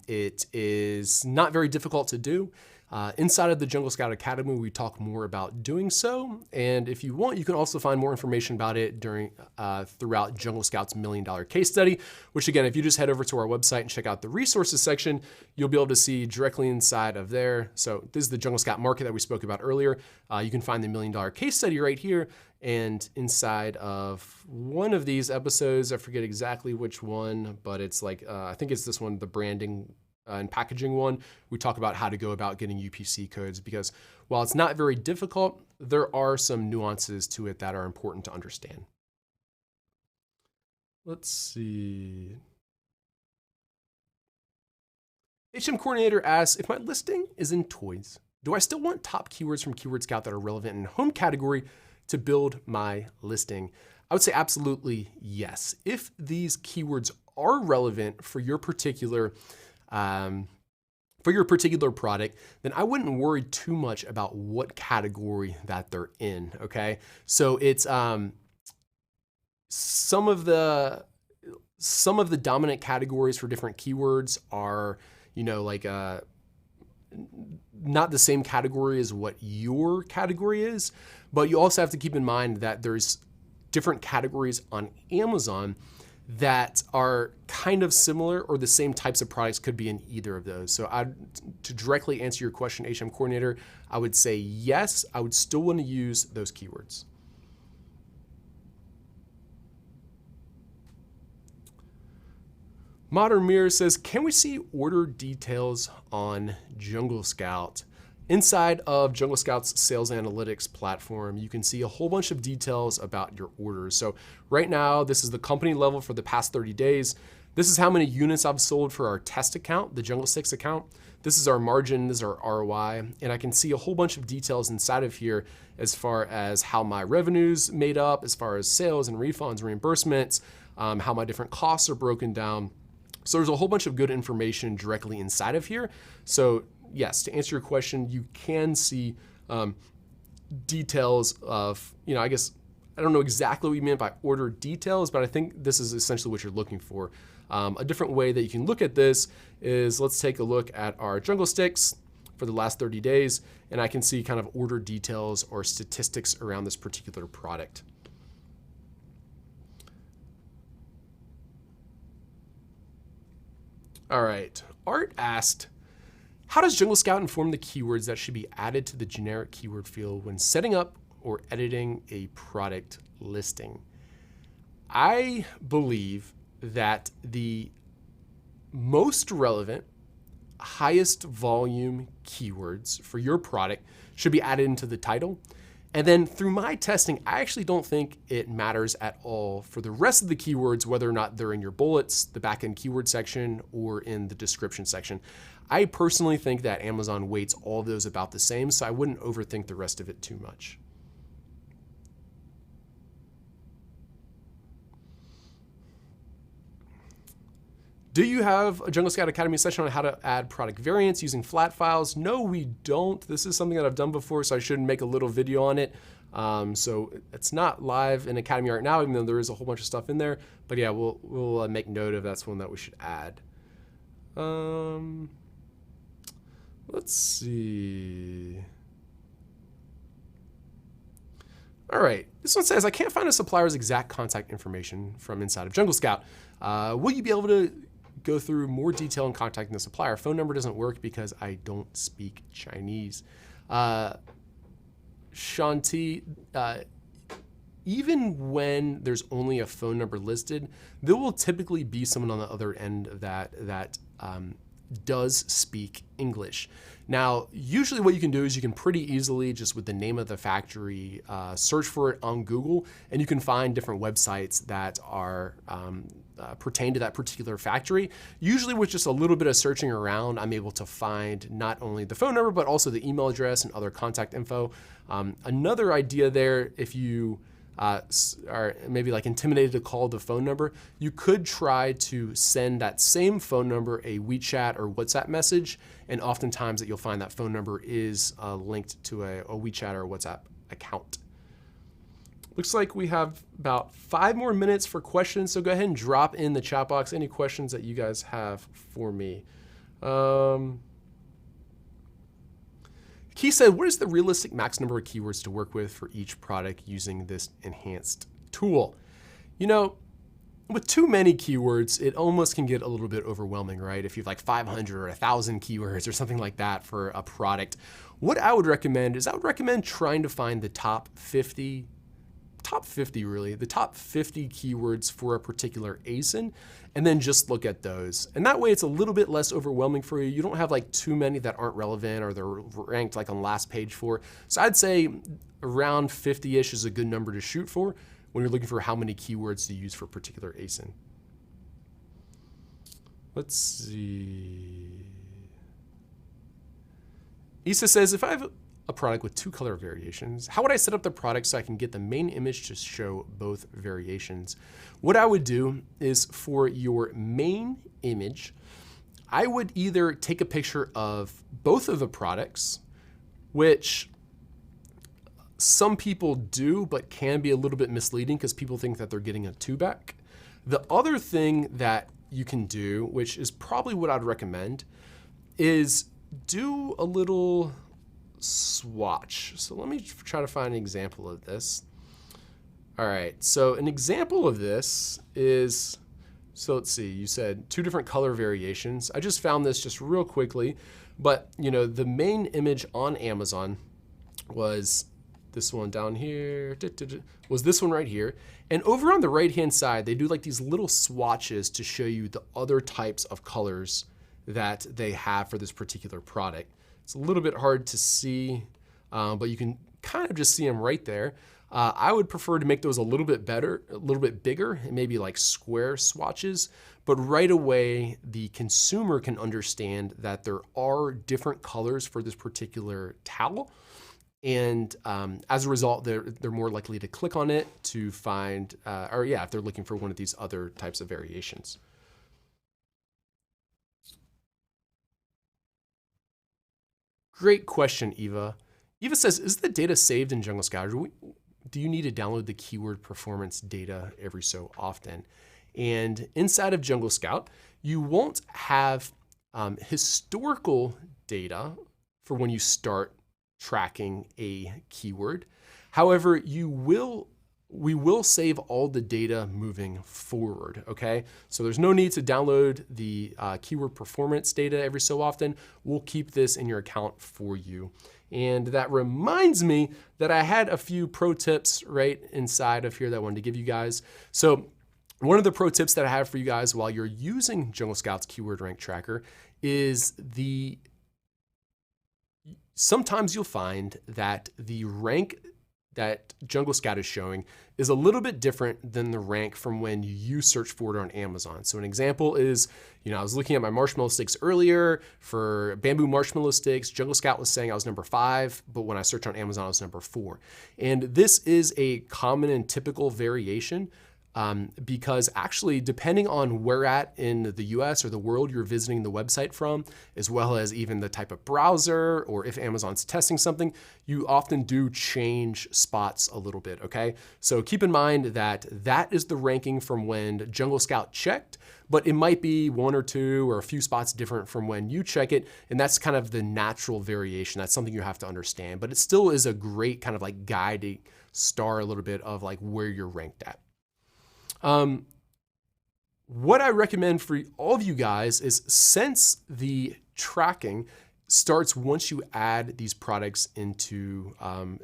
It is not very difficult to do. Inside of the Jungle Scout Academy, we talk more about doing so. And if you want, you can also find more information about it throughout Jungle Scout's $1 Million Case Study, which again, if you just head over to our website and check out the resources section, you'll be able to see directly inside of there. So this is the Jungle Scout market that we spoke about earlier. You can find the $1 Million Case Study right here. And inside of one of these episodes, I forget exactly which one, but it's like, I think it's this one, the branding and packaging one, we talk about how to go about getting UPC codes, because while it's not very difficult, there are some nuances to it that are important to understand. Let's see. HM Coordinator asks, if my listing is in toys, do I still want top keywords from Keyword Scout that are relevant in home category to build my listing? I would say absolutely yes. If these keywords are relevant for your particular product, then I wouldn't worry too much about what category that they're in, okay? So it's some of the dominant categories for different keywords are, not the same category as what your category is, but you also have to keep in mind that there's different categories on Amazon that are kind of similar, or the same types of products could be in either of those. So to directly answer your question, HM Coordinator, I would say yes, I would still want to use those keywords. Modern Mirror says, can we see order details on Jungle Scout? Inside of Jungle Scout's sales analytics platform, you can see a whole bunch of details about your orders. So right now, this is the company level for the past 30 days. This is how many units I've sold for our test account, the Jungle 6 account. This is our margin, this is our ROI, and I can see a whole bunch of details inside of here as far as how my revenue's made up, as far as sales and refunds, reimbursements, how my different costs are broken down. So there's a whole bunch of good information directly inside of here. So yes, to answer your question, you can see details of, I guess, I don't know exactly what you meant by order details, but I think this is essentially what you're looking for. A different way that you can look at this is, let's take a look at our jungle sticks for the last 30 days, and I can see kind of order details or statistics around this particular product. All right, Art asked, how does Jungle Scout inform the keywords that should be added to the generic keyword field when setting up or editing a product listing? I believe that the most relevant, highest volume keywords for your product should be added into the title. And then through my testing, I actually don't think it matters at all for the rest of the keywords, whether or not they're in your bullets, the backend keyword section, or in the description section. I personally think that Amazon weights all of those about the same, so I wouldn't overthink the rest of it too much. Do you have a Jungle Scout Academy session on how to add product variants using flat files? No, we don't. This is something that I've done before, so I shouldn't make a little video on it. So it's not live in Academy right now, even though there is a whole bunch of stuff in there. But yeah, we'll make note of that's one that we should add. Let's see. All right, this one says, I can't find a supplier's exact contact information from inside of Jungle Scout. Will you be able to go through more detail in contacting the supplier? Phone number doesn't work because I don't speak Chinese. Shanti, even when there's only a phone number listed, there will typically be someone on the other end of that does speak English. Now, usually what you can do is you can pretty easily, just with the name of the factory, search for it on Google, and you can find different websites that are pertain to that particular factory. Usually with just a little bit of searching around, I'm able to find not only the phone number, but also the email address and other contact info. Another idea there, if you are maybe like intimidated to call the phone number, you could try to send that same phone number a WeChat or WhatsApp message, and oftentimes that you'll find that phone number is linked to a WeChat or WhatsApp account. Looks like we have about 5 more minutes for questions, so go ahead and drop in the chat box any questions that you guys have for me. Key said, what is the realistic max number of keywords to work with for each product using this enhanced tool? You know, with too many keywords, it almost can get a little bit overwhelming, right? If you have like 500 or 1,000 keywords or something like that for a product, what I would recommend is trying to find the top 50 really, the top 50 keywords for a particular ASIN, and then just look at those. And that way it's a little bit less overwhelming for you. You don't have like too many that aren't relevant or they're ranked like on last page for. So I'd say around 50-ish is a good number to shoot for when you're looking for how many keywords to use for a particular ASIN. Let's see. Issa says, if I have a product with 2 color variations, how would I set up the product so I can get the main image to show both variations? What I would do is for your main image, I would either take a picture of both of the products, which some people do, but can be a little bit misleading because people think that they're getting a 2-back. The other thing that you can do, which is probably what I'd recommend, is do a little swatch. So let me try to find an example of this. All right, so an example of this is, so let's see, you said 2 different color variations. I just found this just real quickly, but you know, the main image on Amazon was this one down here, was this one right here. And over on the right-hand side, they do like these little swatches to show you the other types of colors that they have for this particular product. It's a little bit hard to see, but you can kind of just see them right there. I would prefer to make those a little bit better, a little bit bigger, and maybe like square swatches. But right away, the consumer can understand that there are different colors for this particular towel. And as a result, they're more likely to click on it to find, or yeah, if they're looking for one of these other types of variations. Great question, Eva. Eva says, is the data saved in Jungle Scout? Do you need to download the keyword performance data every so often? And inside of Jungle Scout, you won't have historical data for when you start tracking a keyword. However, we will save all the data moving forward, okay? So there's no need to download the keyword performance data every so often. We'll keep this in your account for you. And that reminds me that I had a few pro tips right inside of here that I wanted to give you guys. So one of the pro tips that I have for you guys while you're using Jungle Scout's keyword rank tracker is sometimes you'll find that the rank that Jungle Scout is showing is a little bit different than the rank from when you search for it on Amazon. So an example is, I was looking at my marshmallow sticks earlier for bamboo marshmallow sticks. Jungle Scout was saying I was number 5, but when I searched on Amazon, I was number 4. And this is a common and typical variation. Because actually, depending on where at in the US or the world you're visiting the website from, as well as even the type of browser or if Amazon's testing something, you often do change spots a little bit, okay? So keep in mind that that is the ranking from when Jungle Scout checked, but it might be 1 or 2 or a few spots different from when you check it, and that's kind of the natural variation. That's something you have to understand, but it still is a great kind of like guiding star a little bit of like where you're ranked at. What I recommend for all of you guys is since the tracking starts once you add these products into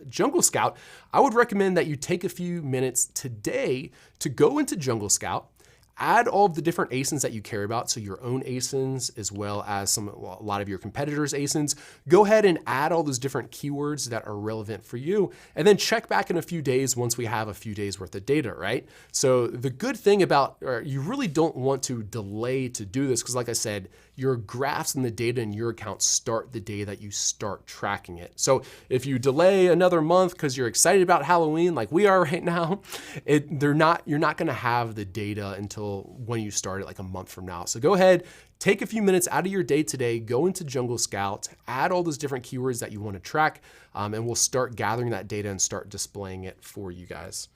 Jungle Scout, I would recommend that you take a few minutes today to go into Jungle Scout, add all of the different ASINs that you care about, so your own ASINs as well as a lot of your competitors' ASINs. Go ahead and add all those different keywords that are relevant for you, and then check back in a few days once we have a few days worth of data, right? So the good thing about, you really don't want to delay to do this because like I said, your graphs and the data in your account start the day that you start tracking it. So if you delay another month because you're excited about Halloween like we are right now, you're not gonna have the data until when you start it like a month from now. So go ahead, take a few minutes out of your day today, go into Jungle Scout, add all those different keywords that you want to track, and we'll start gathering that data and start displaying it for you guys.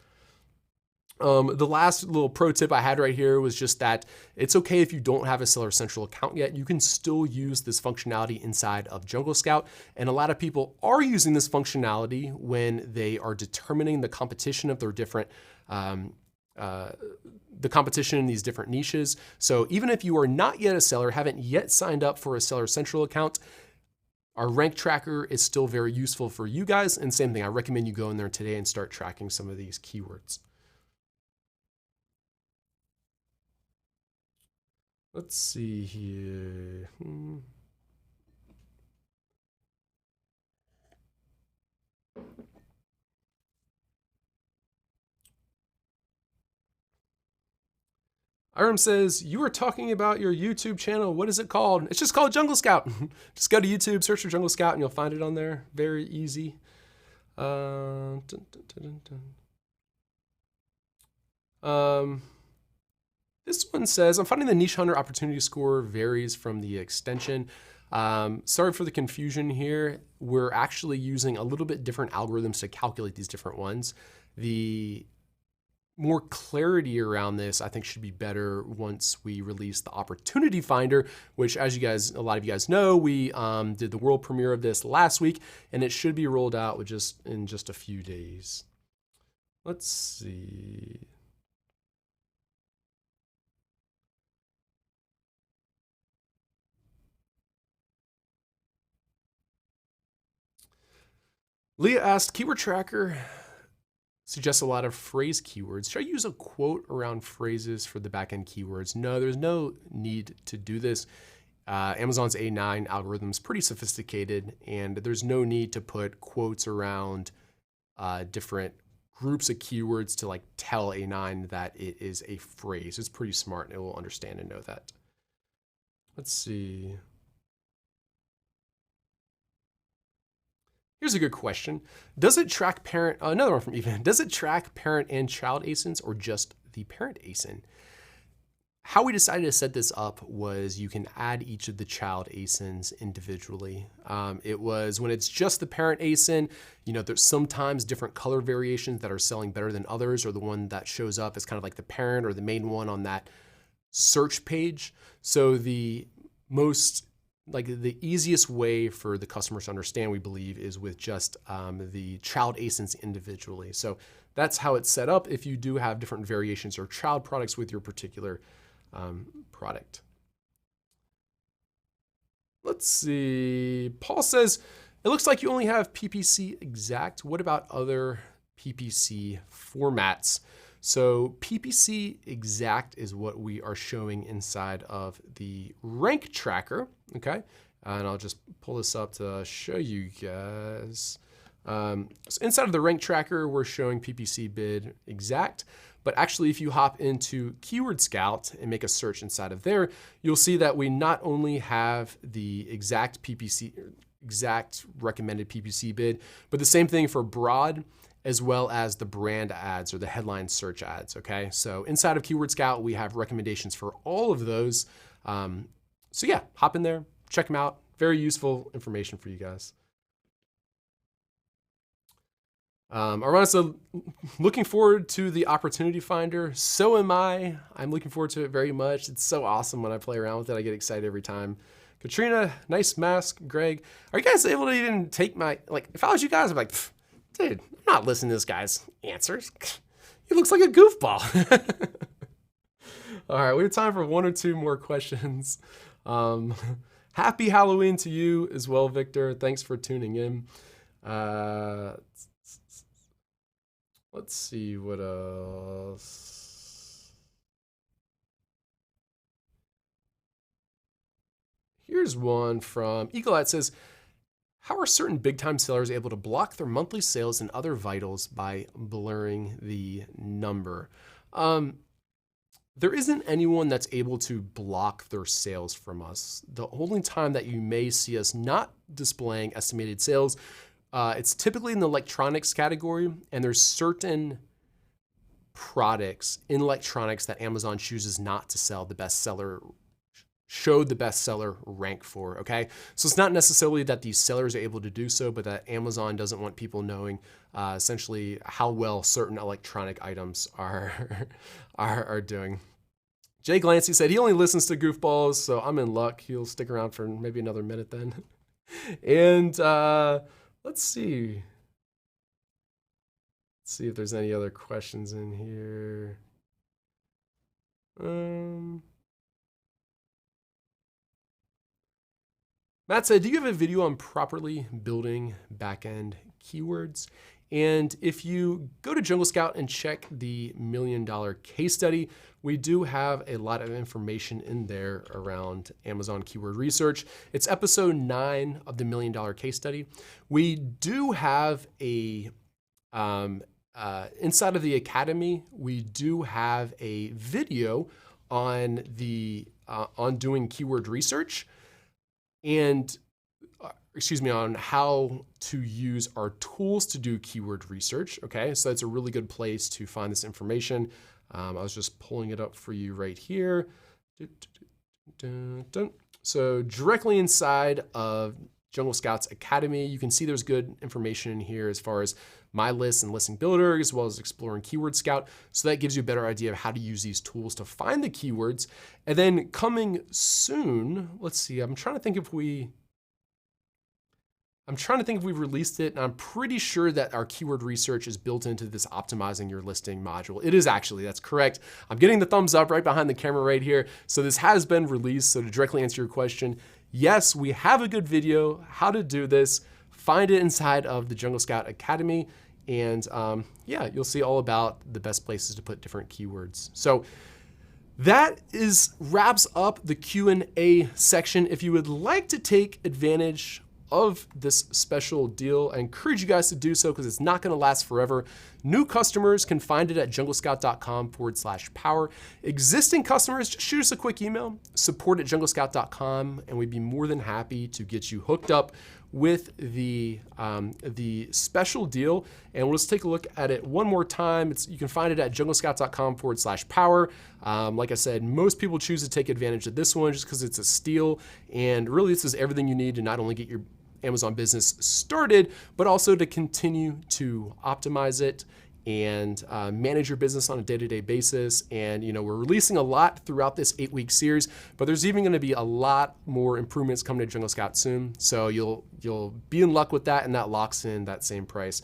The last little pro tip I had right here was just that it's okay if you don't have a Seller Central account yet. You can still use this functionality inside of Jungle Scout. And a lot of people are using this functionality when they are determining the competition of their different the competition in these different niches. So even if you are not yet a seller, haven't yet signed up for a Seller Central account, our rank tracker is still very useful for you guys. And same thing, I recommend you go in there today and start tracking some of these keywords. Let's see here. Aram says, you were talking about your YouTube channel. What is it called? It's just called Jungle Scout. Just go to YouTube, search for Jungle Scout, and you'll find it on there. Very easy. This one says, I'm finding the niche hunter opportunity score varies from the extension. Sorry for the confusion here. We're actually using a little bit different algorithms to calculate these different ones. The more clarity around this, I think, should be better once we release the Opportunity Finder, which, as you guys, a lot of you guys know, we did the world premiere of this last week, and it should be rolled out in just a few days. Let's see. Leah asked, Keyword Tracker suggests a lot of phrase keywords. Should I use a quote around phrases for the backend keywords? No, there's no need to do this. Amazon's A9 algorithm is pretty sophisticated, and there's no need to put quotes around different groups of keywords to like tell A9 that it is a phrase. It's pretty smart, and it will understand and know that. Let's see. Here's a good question. Does it track parent, another one from Ethan, does it track parent and child ASINs or just the parent ASIN? how we decided to set this up was you can add each of the child ASINs individually. It was when it's just the parent ASIN, there's sometimes different color variations that are selling better than others, or the one that shows up as kind of like the parent or the main one on that search page. So the easiest way for the customers to understand, we believe, is with just the child ASINs individually. So that's how it's set up if you do have different variations or child products with your particular product. Let's see. Paul says, it looks like you only have PPC exact. What about other PPC formats? So PPC exact is what we are showing inside of the rank tracker, okay? And I'll just pull this up to show you guys. So inside of the rank tracker, we're showing PPC bid exact. But actually, if you hop into Keyword Scout and make a search inside of there, you'll see that we not only have the exact recommended PPC bid, but the same thing for broad, as well as the brand ads or the headline search ads, okay? So inside of Keyword Scout, we have recommendations for all of those. So yeah, hop in there, check them out. Very useful information for you guys. Arana said, looking forward to the opportunity finder. So am I. I'm looking forward to it very much. It's so awesome when I play around with it. I get excited every time. Katrina, nice mask. Greg, are you guys able to even take my, if I was you guys, I'm like, dude, I'm not listening to this guy's answers. He looks like a goofball. All right, we have time for one or two more questions. Happy Halloween to you as well, Victor. Thanks for tuning in. Let's see what else. Here's one from Eagle Eye. It says, how are certain big time sellers able to block their monthly sales and other vitals by blurring the number? There isn't anyone that's able to block their sales from us. The only time that you may see us not displaying estimated sales, it's typically in the electronics category, and there's certain products in electronics that Amazon chooses not to sell the bestseller, show the bestseller rank for, okay? So it's not necessarily that these sellers are able to do so, but that Amazon doesn't want people knowing essentially how well certain electronic items are doing. Jay Glancy said he only listens to goofballs, so I'm in luck. He'll stick around for maybe another minute then. And let's see. Let's see if there's any other questions in here. Matt said, do you have a video on properly building backend keywords? And if you go to Jungle Scout and check the $1 million case study, we do have a lot of information in there around Amazon keyword research. It's episode 9 of the $1 million case study. We do have a, inside of the Academy, we do have a video on on doing keyword research and on how to use our tools to do keyword research, okay? So that's a really good place to find this information. I was just pulling it up for you right here. So directly inside of Jungle Scout's Academy, you can see there's good information in here as far as my list and listing builder, as well as exploring Keyword Scout. So that gives you a better idea of how to use these tools to find the keywords. And then coming soon, let's see, I'm trying to think if we've released it, and I'm pretty sure that our keyword research is built into this optimizing your listing module. It is actually, that's correct. I'm getting the thumbs up right behind the camera right here. So this has been released. So to directly answer your question, yes, we have a good video, how to do this. Find it inside of the Jungle Scout Academy. And yeah, you'll see all about the best places to put different keywords. So that wraps up the Q&A section. If you would like to take advantage of this special deal, I encourage you guys to do so because it's not going to last forever. New customers can find it at junglescout.com/power. Existing customers, just shoot us a quick email, support@junglescout.com, and we'd be more than happy to get you hooked up with the special deal, and we'll just take a look at it one more time. You can find it at junglescouts.com/power. Like I said, most people choose to take advantage of this one just because it's a steal, and really this is everything you need to not only get your Amazon business started, but also to continue to optimize it and manage your business on a day-to-day basis. And we're releasing a lot throughout this 8-week series, but there's even going to be a lot more improvements coming to Jungle Scout soon. So you'll be in luck with that, and that locks in that same price.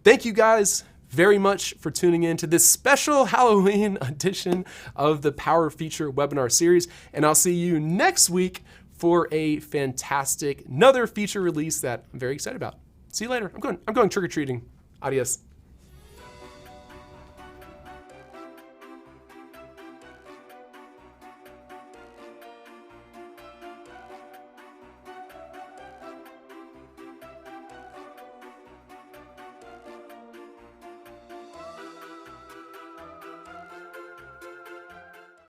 Thank you guys very much for tuning in to this special Halloween edition of the Power Feature webinar series, and I'll see you next week for a fantastic another feature release that I'm very excited about. See you later. I'm going trick-or-treating. Adios.